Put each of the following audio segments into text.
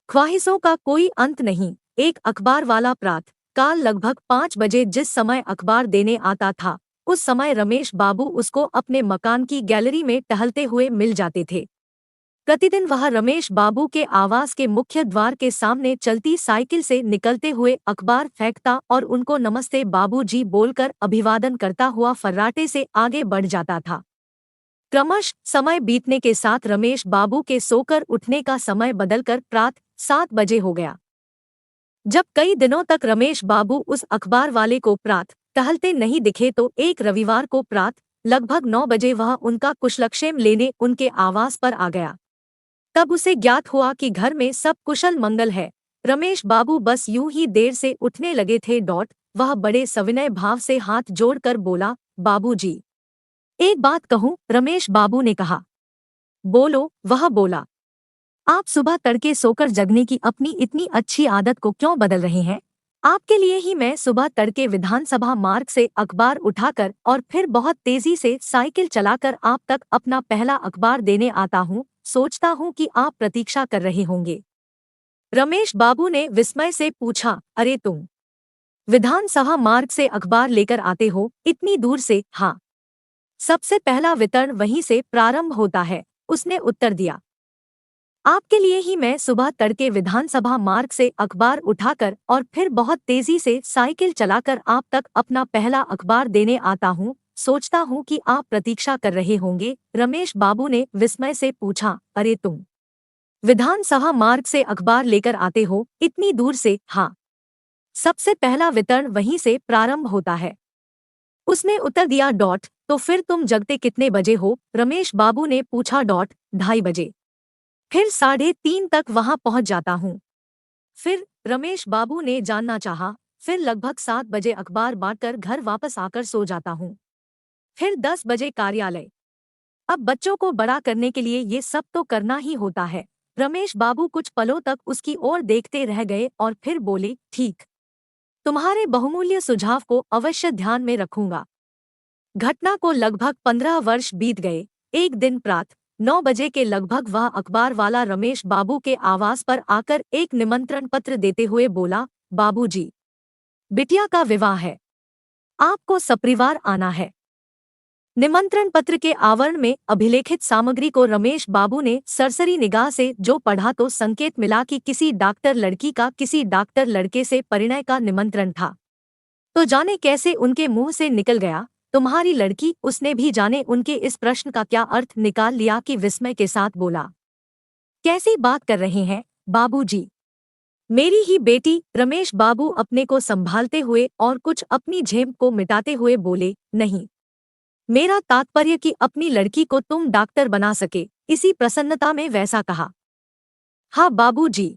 ख्वाहिशों का कोई अंत नहीं। एक अखबार वाला प्रातः काल लगभग 5 बजे जिस समय अखबार देने आता था, उस समय रमेश बाबू उसको अपने मकान की गैलरी में टहलते हुए मिल जाते थे। प्रतिदिन वह रमेश बाबू के आवास के मुख्य द्वार के सामने चलती साइकिल से निकलते हुए अखबार फेंकता और उनको नमस्ते बाबूजी बोलकर अभिवादन करता हुआ फर्राटे से आगे बढ़ जाता था। क्रमश समय बीतने के साथ रमेश बाबू के सोकर उठने का समय बदलकर प्रातः 7 बजे हो गया। जब कई दिनों तक रमेश बाबू उस अखबार वाले को प्रातः टहलते नहीं दिखे तो एक रविवार को प्रातः लगभग 9 बजे वह उनका कुशलक्षेम लेने उनके आवास पर आ गया। तब उसे ज्ञात हुआ कि घर में सब कुशल मंगल है। रमेश बाबू बस यूं ही देर से उठने लगे थे। वह बड़े सविनय भाव से हाथ जोड़कर बोला, बाबूजी, एक बात कहूं? रमेश बाबू ने कहा। बोलो, वह बोला। आप सुबह तड़के सोकर जगने की अपनी इतनी अच्छी आदत को क्यों बदल रहे हैं? आपके लिए ही मैं सुबह तड़के विधानसभा मार्ग से अखबार उठाकर और फिर बहुत तेजी से साइकिल चलाकर आप तक अपना पहला अखबार देने आता हूँ। सोचता हूँ कि आप प्रतीक्षा कर रहे होंगे। रमेश बाबू ने विस्मय से पूछा, अरे तुम विधानसभा मार्ग से अखबार लेकर आते हो इतनी दूर से? हाँ, सबसे पहला वितरण वहीं से प्रारंभ होता है, उसने उत्तर दिया। आपके लिए ही मैं सुबह तड़के विधानसभा मार्ग से अखबार उठाकर और फिर बहुत तेजी से साइकिल चलाकर आप तक अपना पहला अखबार देने आता हूँ। सोचता हूँ कि आप प्रतीक्षा कर रहे होंगे। रमेश बाबू ने विस्मय से पूछा, अरे तुम विधानसभा मार्ग से अखबार लेकर आते हो इतनी दूर से? हाँ, सबसे पहला वितरण वहीं से प्रारंभ होता है, उसने उत्तर दिया। तो फिर तुम जगते कितने बजे हो? रमेश बाबू ने पूछा। 2:30 बजे। फिर 3:30 तक वहां पहुंच जाता हूँ। फिर? रमेश बाबू ने जानना चाहा। फिर लगभग 7 बजे अखबार बांटकर घर वापस आकर सो जाता हूँ। फिर 10 बजे कार्यालय। अब बच्चों को बड़ा करने के लिए ये सब तो करना ही होता है। रमेश बाबू कुछ पलों तक उसकी ओर देखते रह गए और फिर बोले, ठीक, तुम्हारे बहुमूल्य सुझाव को अवश्य ध्यान में रखूंगा। घटना को लगभग 15 वर्ष बीत गए। एक दिन प्रातः 9 बजे के लगभग वह अखबार वाला रमेश बाबू के आवास पर आकर एक निमंत्रण पत्र देते हुए बोला, बाबूजी, बिटिया का विवाह है, आपको सपरिवार आना है। निमंत्रण पत्र के आवरण में अभिलेखित सामग्री को रमेश बाबू ने सरसरी निगाह से जो पढ़ा तो संकेत मिला कि किसी डॉक्टर लड़की का किसी डॉक्टर लड़के से परिणय का निमंत्रण था। तो जाने कैसे उनके मुंह से निकल गया, तुम्हारी लड़की? उसने भी जाने उनके इस प्रश्न का क्या अर्थ निकाल लिया कि विस्मय के साथ बोला, कैसी बात कर रहे हैं बाबूजी? मेरी ही बेटी? रमेश बाबू अपने को संभालते हुए और कुछ अपनी झेम को मिटाते हुए बोले, नहीं, मेरा तात्पर्य कि अपनी लड़की को तुम डॉक्टर बना सके, इसी प्रसन्नता में वैसा कहा। हाँ बाबूजी,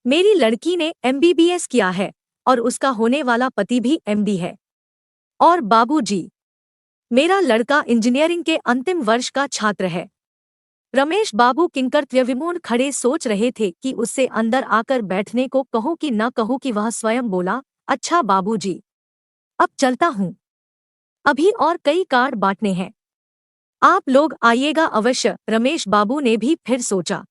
मेरी लड़की ने MBBS किया है और उसका होने वाला पति भी MD है। और बाबूजी, मेरा लड़का इंजीनियरिंग के अंतिम वर्ष का छात्र है। रमेश बाबू किंकर्तव्यविमूढ़ खड़े सोच रहे थे कि उससे अंदर आकर बैठने को कहूं कि न कहूं कि वह स्वयं बोला, अच्छा बाबूजी, अब चलता हूँ, अभी और कई कार्ड बांटने हैं, आप लोग आइएगा अवश्य। रमेश बाबू ने भी फिर सोचा,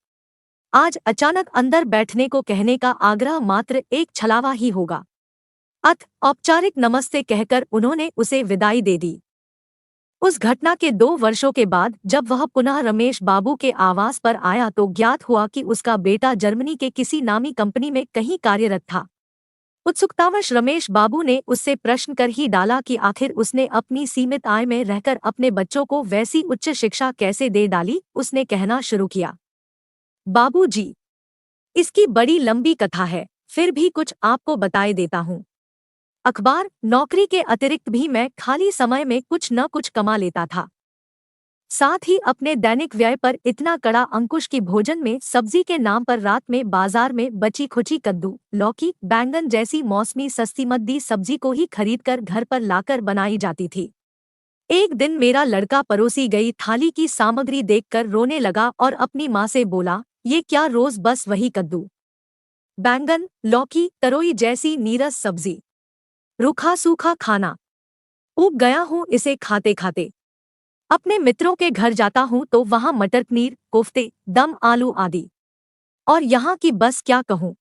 आज अचानक अंदर बैठने को कहने का आग्रह मात्र एक छलावा ही होगा। औपचारिक नमस्ते कहकर उन्होंने उसे विदाई दे दी। उस घटना के 2 वर्षों के बाद जब वह पुनः रमेश बाबू के आवास पर आया तो ज्ञात हुआ कि उसका बेटा जर्मनी के किसी नामी कंपनी में कहीं कार्यरत था। उत्सुकतावश रमेश बाबू ने उससे प्रश्न कर ही डाला कि आखिर उसने अपनी सीमित आय में रहकर अपने बच्चों को वैसी उच्च शिक्षा कैसे दे डाली। उसने कहना शुरू किया, बाबूजी, इसकी बड़ी लंबी कथा है, फिर भी कुछ आपको बताए देता हूँ। अखबार नौकरी के अतिरिक्त भी मैं खाली समय में कुछ न कुछ कमा लेता था। साथ ही अपने दैनिक व्यय पर इतना कड़ा अंकुश की भोजन में सब्जी के नाम पर रात में बाजार में बची खुची कद्दू, लौकी, बैंगन जैसी मौसमी सस्ती मद्दी सब्जी को ही खरीदकर घर पर लाकर बनाई जाती थी। एक दिन मेरा लड़का परोसी गई थाली की सामग्री देखकर रोने लगा और अपनी माँ से बोला, ये क्या रोज बस वही कद्दू, बैंगन, लौकी, तरोई जैसी नीरस सब्जी, रूखा सूखा खाना। ऊब गया हूँ इसे खाते खाते। अपने मित्रों के घर जाता हूँ तो वहाँ मटर पनीर, कोफ्ते, दम आलू आदि और यहाँ की बस क्या कहूँ।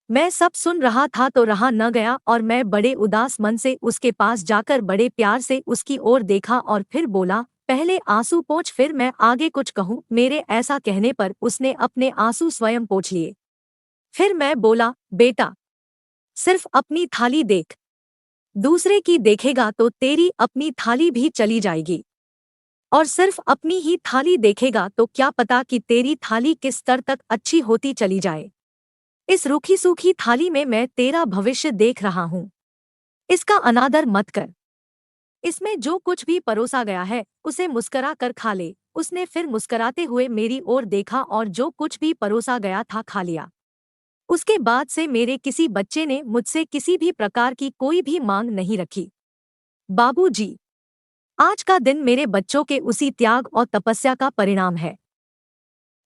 मैं सब सुन रहा था तो रहा न गया और मैं बड़े उदास मन से उसके पास जाकर बड़े प्यार से उसकी ओर देखा और फिर बोला, पहले आंसू पोंछ फिर मैं आगे कुछ कहूँ। मेरे ऐसा कहने पर उसने अपने आंसू स्वयं पोंछ लिए। फिर मैं बोला, बेटा सिर्फ अपनी थाली देख, दूसरे की देखेगा तो तेरी अपनी थाली भी चली जाएगी। और सिर्फ अपनी ही थाली देखेगा तो क्या पता कि तेरी थाली किस स्तर तक अच्छी होती चली जाए। इस रूखी सूखी थाली में मैं तेरा भविष्य देख रहा हूँ। इसका अनादर मत कर। इसमें जो कुछ भी परोसा गया है उसे मुस्करा कर खा ले। उसने फिर मुस्कराते हुए मेरी ओर देखा और जो कुछ भी परोसा गया था खा लिया। उसके बाद से मेरे किसी बच्चे ने मुझसे किसी भी प्रकार की कोई भी मांग नहीं रखी। बाबूजी, आज का दिन मेरे बच्चों के उसी त्याग और तपस्या का परिणाम है।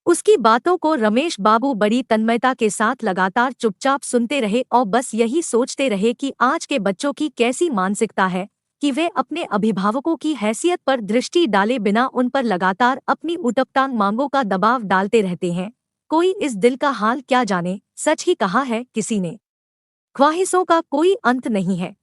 उसकी बातों को रमेश बाबू बड़ी तन्मयता के साथ लगातार चुपचाप सुनते रहे और बस यही सोचते रहे कि आज के बच्चों की कैसी मानसिकता है कि वे अपने अभिभावकों की हैसियत पर दृष्टि डाले बिना उन पर लगातार अपनी उटपटांग मांगों का दबाव डालते रहते हैं। कोई इस दिल का हाल क्या जाने। सच ही कहा है किसी ने, ख्वाहिशों का कोई अंत नहीं है।